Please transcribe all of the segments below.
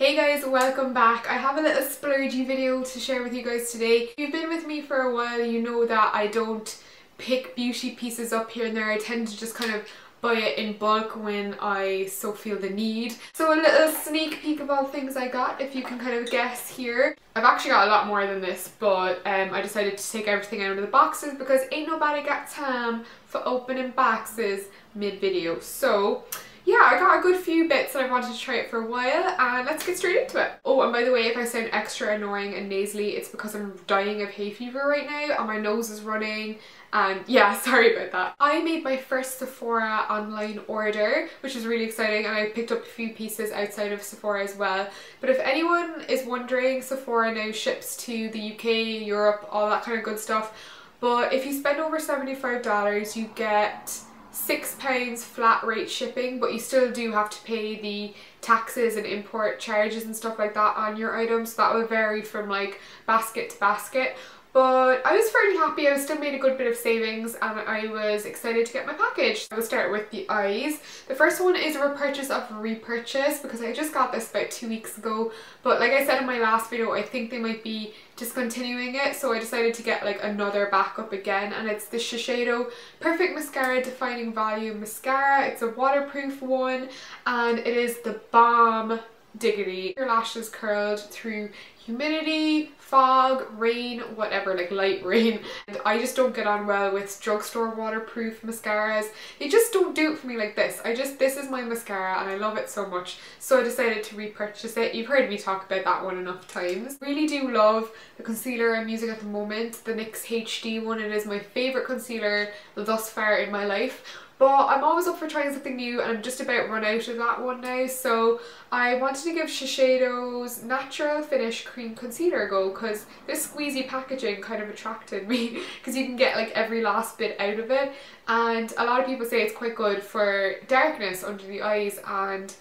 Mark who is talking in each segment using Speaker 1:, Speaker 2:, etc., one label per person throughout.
Speaker 1: Hey guys, welcome back. I have a little splurgy video to share with you guys today. If you've been with me for a while, you know that I don't pick beauty pieces up here and there. I tend to just kind of buy it in bulk when I so feel the need. So a little sneak peek of all the things I got, if you can kind of guess here. I've actually got a lot more than this, but I decided to take everything out of the boxes because ain't nobody got time for opening boxes mid-video. So yeah, I got a good few bits and I wanted to try it for a while, and let's get straight into it. Oh, and by the way, if I sound extra annoying and nasally, it's because I'm dying of hay fever right now and my nose is running, and yeah, sorry about that. I made my first Sephora online order, which is really exciting, and I picked up a few pieces outside of Sephora as well. But if anyone is wondering, Sephora now ships to the UK, Europe, all that kind of good stuff. But if you spend over $75, you get £6 flat rate shipping, but you still do have to pay the taxes and import charges and stuff like that on your items. So that will vary from like basket to basket. But I was fairly happy. I still made a good bit of savings and I was excited to get my package. I will start with the eyes. The first one is a repurchase of repurchase because I just got this about 2 weeks ago. But like I said in my last video, I think they might be discontinuing it. So I decided to get like another backup again, and it's the Eyeshadow Perfect Mascara Defining Volume Mascara. It's a waterproof one and it is the bomb diggity. Your lashes curled through humidity, fog, rain, whatever, like light rain. And I just don't get on well with drugstore waterproof mascaras. They just don't do it for me like this. This is my mascara and I love it so much. So I decided to repurchase it. You've heard me talk about that one enough times. Really do love the concealer I'm using at the moment, the NYX HD one. It is my favourite concealer thus far in my life. But I'm always up for trying something new and I'm just about run out of that one now, so I wanted to give Shiseido's Natural Finish Cream Concealer a go because this squeezy packaging kind of attracted me because you can get like every last bit out of it, and a lot of people say it's quite good for darkness under the eyes, and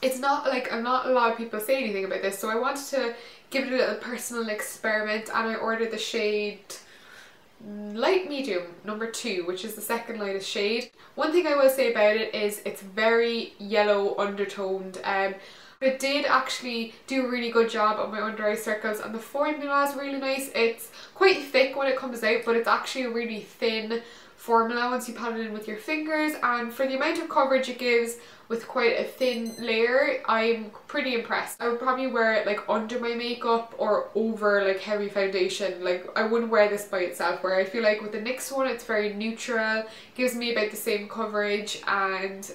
Speaker 1: it's not like, not a lot of people say anything about this, so I wanted to give it a little personal experiment and I ordered the shade light medium number 2, which is the second lightest shade. One thing I will say about it is it's very yellow undertoned. It did actually do a really good job on my under eye circles, and the formula is really nice. It's quite thick when it comes out, but it's actually a really thin formula once you pat it in with your fingers, and for the amount of coverage it gives with quite a thin layer, I'm pretty impressed. I would probably wear it like under my makeup or over like heavy foundation. Like I wouldn't wear this by itself, where I feel like with the NYX one it's very neutral, gives me about the same coverage, and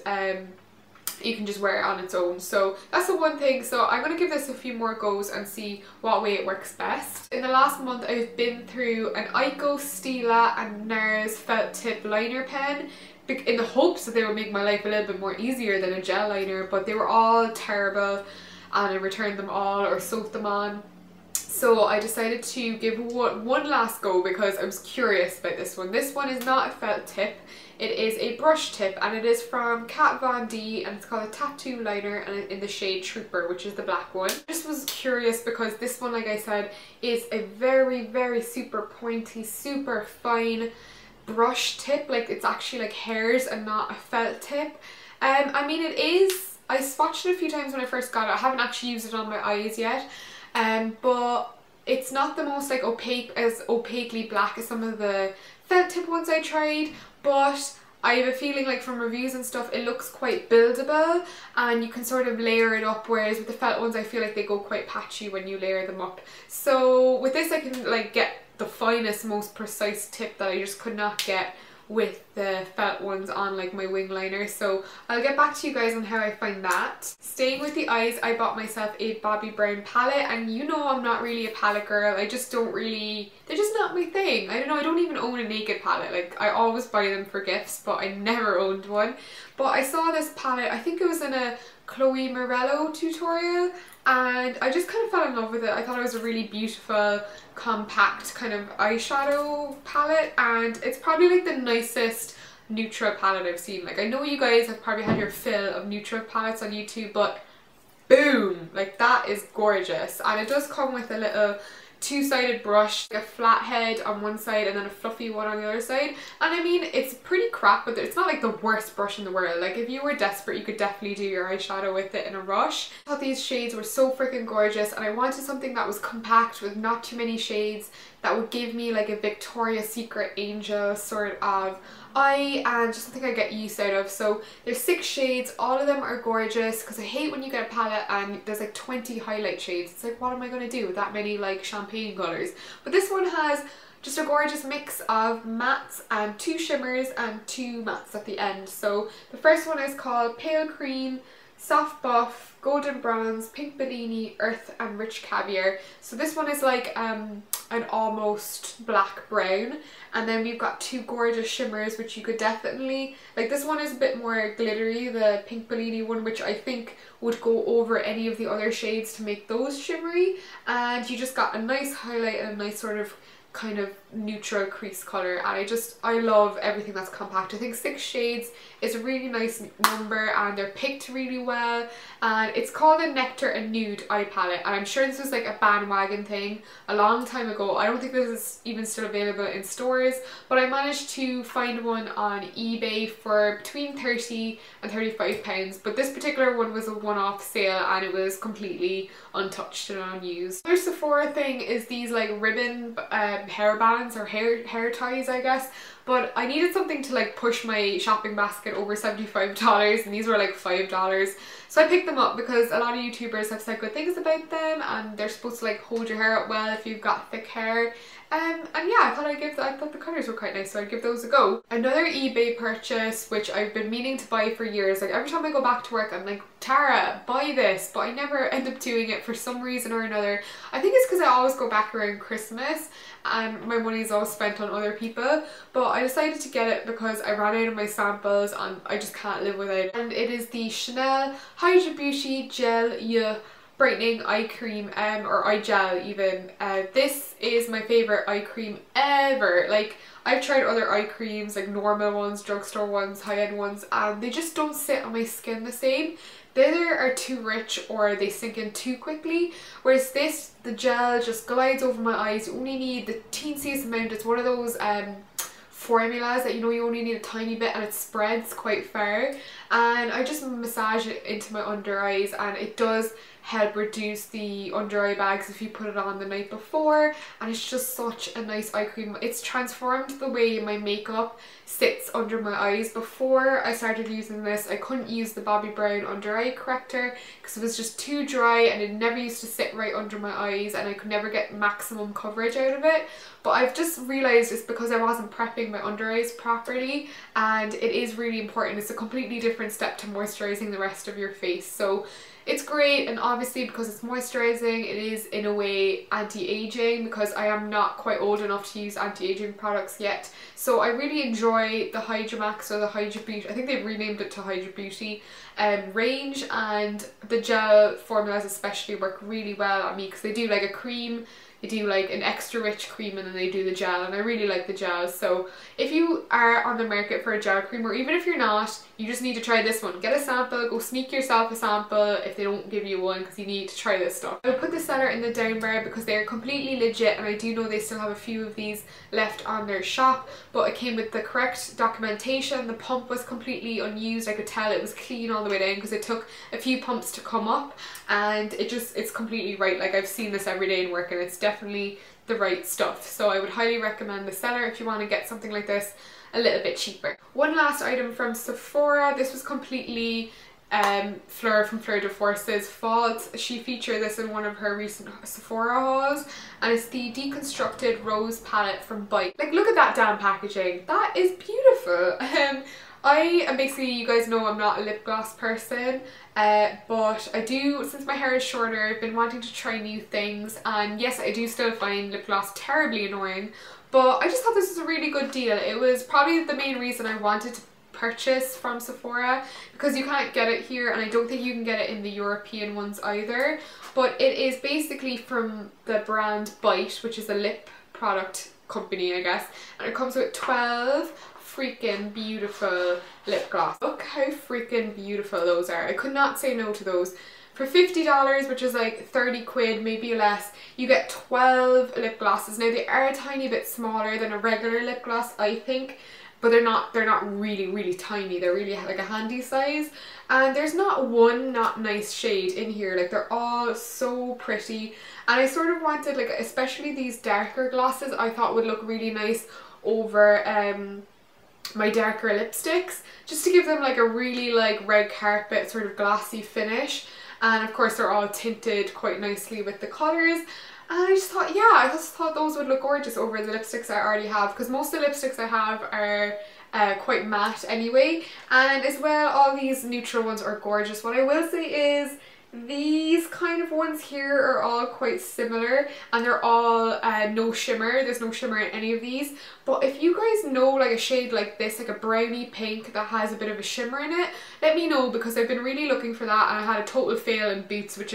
Speaker 1: you can just wear it on its own. So that's the one thing. So I'm going to give this a few more goes and see what way it works best. In the last month I've been through an Ico, Stila and NARS felt tip liner pen in the hopes that they would make my life a little bit more easier than a gel liner, but they were all terrible and I returned them all or soaked them on. So I decided to give one last go because I was curious about this one. This one is not a felt tip, it is a brush tip, and it is from Kat Von D and it's called a Tattoo Liner, and in the shade Trooper, which is the black one. I just was curious because this one, like I said, is a very super pointy, super fine brush tip. Like it's actually like hairs and not a felt tip. I mean, it is, I swatched it a few times when I first got it. I haven't actually used it on my eyes yet, but it's not the most like opaquely black as some of the felt tip ones I tried, but I have a feeling like from reviews and stuff it looks quite buildable and you can sort of layer it up, whereas with the felt ones I feel like they go quite patchy when you layer them up. So with this I can like get the finest, most precise tip that I just could not get with the felt ones on like my wing liner. So I'll get back to you guys on how I find that. Staying with the eyes, I bought myself a Bobbi Brown palette, and you know I'm not really a palette girl. I just don't really, they're just not my thing. I don't know, I don't even own a naked palette. Like I always buy them for gifts, but I never owned one. But I saw this palette, I think it was in a Chloe Morello tutorial, and I just kind of fell in love with it. I thought it was a really beautiful, compact kind of eyeshadow palette, and it's probably like the nicest neutral palette I've seen. Like I know you guys have probably had your fill of neutral palettes on YouTube, but boom, like that is gorgeous. And it does come with a little two-sided brush, a flat head on one side and then a fluffy one on the other side. And I mean, it's pretty crap, but it's not like the worst brush in the world. Like if you were desperate, you could definitely do your eyeshadow with it in a rush. I thought these shades were so freaking gorgeous, and I wanted something that was compact with not too many shades that would give me like a Victoria's Secret angel sort of eye, and just something I get use out of. So there's 6 shades, all of them are gorgeous, because I hate when you get a palette and there's like 20 highlight shades. It's like, what am I going to do with that many like champagne colours? But this one has just a gorgeous mix of mattes and 2 shimmers and 2 mattes at the end. So the first one is called Pale Cream, Soft Buff, Golden Bronze, Pink Bellini, Earth and Rich Caviar. So this one is like an almost black brown, and then we've got 2 gorgeous shimmers which you could definitely, like this one is a bit more glittery, the Pink Bellini one, which I think would go over any of the other shades to make those shimmery, and you just got a nice highlight and a nice sort of kind of neutral crease colour. And I love everything that's compact. I think 6 shades is a really nice number, and they're picked really well, and it's called a Nectar and Nude eye palette, and I'm sure this was like a bandwagon thing a long time ago. I don't think this is even still available in stores, but I managed to find one on eBay for between 30 and 35 pounds, but this particular one was a one-off sale and it was completely untouched and unused. Another Sephora thing is these like ribbon hair bands or hair ties, I guess, but I needed something to like push my shopping basket over $75, and these were like $5. So I picked them up because a lot of YouTubers have said good things about them, and they're supposed to like hold your hair up well if you've got thick hair. And yeah, I thought the colours were quite nice, so I'd give those a go. Another eBay purchase, which I've been meaning to buy for years. Like every time I go back to work, I'm like, Tara, buy this, but I never end up doing it for some reason or another. I think it's because I always go back around Christmas and my money is all spent on other people, but I decided to get it because I ran out of my samples and I just can't live without it. And it is the Chanel Hydra Beauty Gel Brightening Eye Cream, or eye gel even. This is my favourite eye cream ever. Like, I've tried other eye creams, like normal ones, drugstore ones, high-end ones, and they just don't sit on my skin the same. They either are too rich or they sink in too quickly, whereas this, the gel just glides over my eyes. You only need the teensiest amount. It's one of those formulas that, you know, you only need a tiny bit and it spreads quite far, and I just massage it into my under eyes, and it does help reduce the under eye bags if you put it on the night before, and it's just such a nice eye cream. It's transformed the way my makeup sits under my eyes. Before I started using this, I couldn't use the Bobbi Brown under eye corrector because it was just too dry and it never used to sit right under my eyes, and I could never get maximum coverage out of it. But I've just realised it's because I wasn't prepping my under eyes properly, and it is really important. It's a completely different step to moisturising the rest of your face. So it's great, and obviously because it's moisturising, it is in a way anti-aging, because I am not quite old enough to use anti-aging products yet. So I really enjoy the Hydra Max, or the Hydra Beauty, I think they've renamed it to Hydra Beauty range, and the gel formulas especially work really well on me because they do like a cream, they do like an extra rich cream, and then they do the gel, and I really like the gel. So if you are on the market for a gel cream, or even if you're not, you just need to try this one. Get a sample, go sneak yourself a sample if they don't give you one, because you need to try this stuff. I will put the seller in the down bar because they are completely legit, and I do know they still have a few of these left on their shop, but it came with the correct documentation. The pump was completely unused. I could tell it was clean all the way down because it took a few pumps to come up, and it's completely right. Like, I've seen this every day in work, and it's definitely the right stuff. So I would highly recommend the seller if you want to get something like this a little bit cheaper. One last item from Sephora. This was completely Fleur from Fleur de Force's fault. She featured this in one of her recent Sephora hauls, and it's the Deconstructed Rose palette from Bite. Like, look at that damn packaging. That is beautiful. I am basically, you guys know I'm not a lip gloss person, but I do, since my hair is shorter, I've been wanting to try new things, and yes, I do still find lip gloss terribly annoying, but I just thought this was a really good deal. It was probably the main reason I wanted to purchase from Sephora, because you can't get it here, and I don't think you can get it in the European ones either, but it is basically from the brand Bite, which is a lip product company, I guess, and it comes with 12 freaking beautiful lip gloss. Look how freaking beautiful those are. I could not say no to those. For $50, which is like 30 quid, maybe less, you get 12 lip glosses. Now they are a tiny bit smaller than a regular lip gloss, I think, but they're not really tiny. They're really like a handy size. And there's not one not nice shade in here. Like, they're all so pretty. And I sort of wanted, like, especially these darker glosses, I thought would look really nice over my darker lipsticks, just to give them like a really like red carpet sort of glossy finish. And of course they're all tinted quite nicely with the colours. And I just thought, yeah, I just thought those would look gorgeous over the lipsticks I already have, because most of the lipsticks I have are quite matte anyway. And as well, all these neutral ones are gorgeous. What I will say is these kind of ones here are all quite similar, and they're all no shimmer. There's no shimmer in any of these. But if you guys know like a shade like this, like a brownie pink that has a bit of a shimmer in it, let me know, because I've been really looking for that, and I had a total fail in Boots, which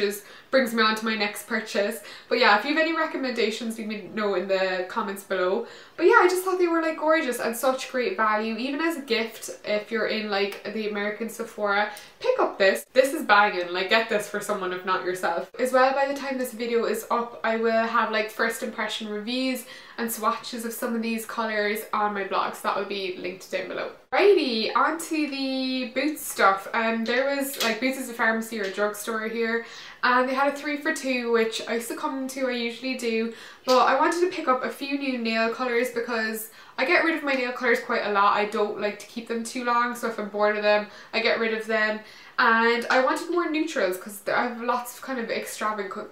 Speaker 1: brings me on to my next purchase. But yeah, if you have any recommendations, let me know in the comments below. But yeah, I just thought they were like gorgeous and such great value, even as a gift. If you're in like the American Sephora, pick up this. This is banging. Like, get this for someone if not yourself. As well, by the time this video is up, I will have like first impression reviews and swatches of some of these colours on my blog, so that will be linked down below. Righty, onto the Boots stuff. There was like, Boots is a pharmacy or a drugstore here, and they had a 3 for 2, which I succumb to, I usually do, but I wanted to pick up a few new nail colours because I get rid of my nail colours quite a lot. I don't like to keep them too long, so if I'm bored of them, I get rid of them. And I wanted more neutrals because I have lots of kind of extravagant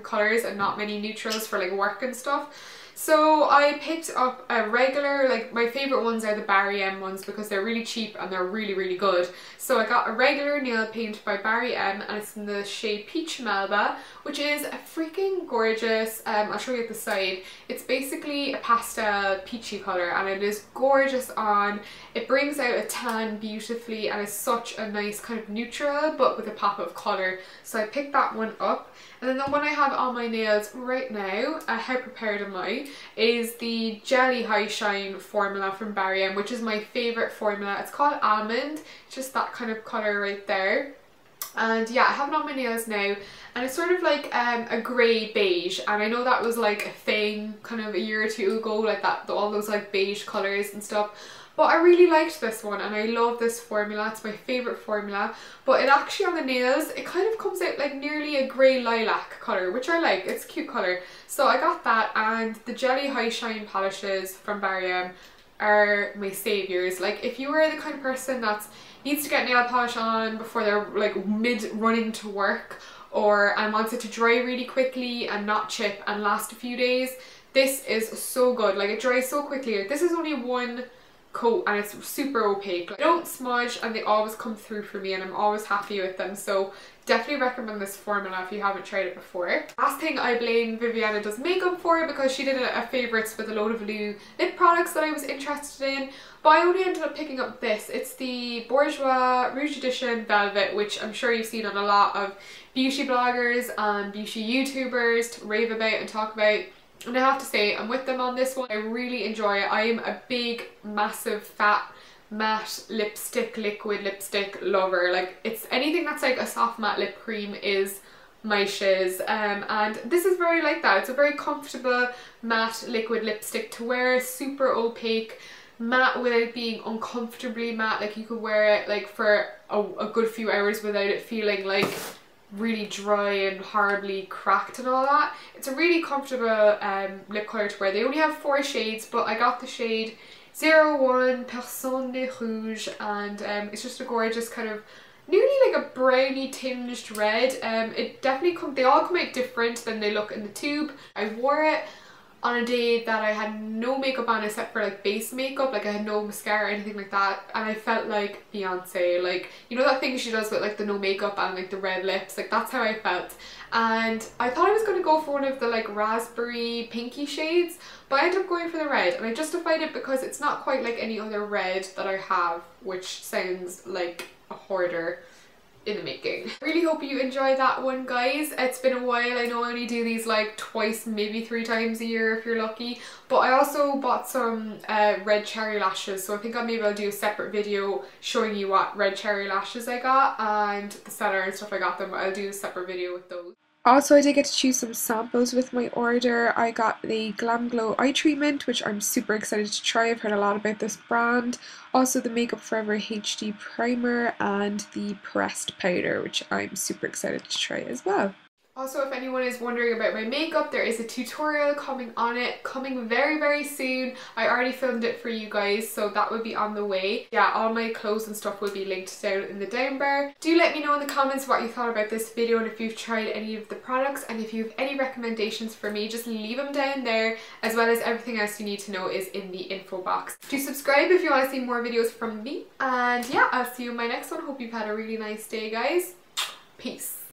Speaker 1: colours and not many neutrals for like work and stuff. So I picked up a regular, like my favourite ones are the Barry M ones because they're really cheap and they're really good. So I got a regular nail paint by Barry M, and it's in the shade Peach Melba, which is a freaking gorgeous. I'll show you at the side. It's basically a pastel peachy colour, and it is gorgeous on. It brings out a tan beautifully and is such a nice kind of neutral but with a pop of colour. So I picked that one up. And then the one I have on my nails right now, how prepared am I, is the Jelly High Shine formula from Barry M, which is my favourite formula. It's called Almond, it's just that kind of colour right there. And yeah, I have it on my nails now, and it's sort of like a grey beige, and I know that was like a thing kind of a year or two ago, like that, all those like beige colours and stuff. But I really liked this one, and I love this formula. It's my favourite formula. But it actually, on the nails, it kind of comes out like nearly a grey lilac colour, which I like. It's a cute colour. So I got that, and the Jelly High Shine polishes from Barry M are my saviours. Like, if you are the kind of person that needs to get nail polish on before they're like mid-running to work, and wants it to dry really quickly and not chip and last a few days, this is so good. Like, it dries so quickly. This is only one coat and it's super opaque. Like, they don't smudge and they always come through for me, and I'm always happy with them. So definitely recommend this formula if you haven't tried it before. Last thing I blame Viviana Does Makeup for, because she did a favourites with a load of new lip products that I was interested in, but I only ended up picking up this. It's the Bourjois Rouge Edition Velvet, which I'm sure you've seen on a lot of beauty bloggers and beauty YouTubers to rave about and talk about. And I have to say, I'm with them on this one. I really enjoy it. I am a big, massive, fat, matte lipstick, liquid lipstick lover. Like, it's anything that's like a soft matte lip cream is my shiz. And this is very like that. It's a very comfortable matte liquid lipstick to wear, super opaque, matte without being uncomfortably matte. Like, you could wear it like for a good few hours without it feeling like really dry and horribly cracked and all that. It's a really comfortable lip colour to wear. They only have 4 shades, but I got the shade 01 Personne de Rouge, and it's just a gorgeous kind of nearly like a brownie tinged red. It definitely they all come out different than they look in the tube. I wore it on a day that I had no makeup on except for like base makeup, like I had no mascara or anything like that, and I felt like Beyonce. Like, you know that thing she does with like the no makeup and like the red lips, like that's how I felt. And I thought I was going to go for one of the like raspberry pinky shades, but I ended up going for the red, and I justified it because it's not quite like any other red that I have, which sounds like a hoarder. in the making. I really hope you enjoy that one, guys. It's been a while. I know I only do these like twice, maybe 3 times a year if you're lucky, but I also bought some red cherry lashes, so I think maybe I'll do a separate video showing you what red cherry lashes I got and the seller and stuff I got them, but I'll do a separate video with those. Also, I did get to choose some samples with my order. I got the Glam Glow eye treatment, which I'm super excited to try. I've heard a lot about this brand. Also the Makeup Forever HD primer and the pressed powder, which I'm super excited to try as well. Also, if anyone is wondering about my makeup, there is a tutorial coming on it, coming very, very soon. I already filmed it for you guys, so that will be on the way. Yeah, all my clothes and stuff will be linked down in the down bar. Do let me know in the comments what you thought about this video and if you've tried any of the products, and if you have any recommendations for me, just leave them down there, as well as everything else you need to know is in the info box. Do subscribe if you want to see more videos from me, and yeah, I'll see you in my next one. Hope you've had a really nice day, guys. Peace.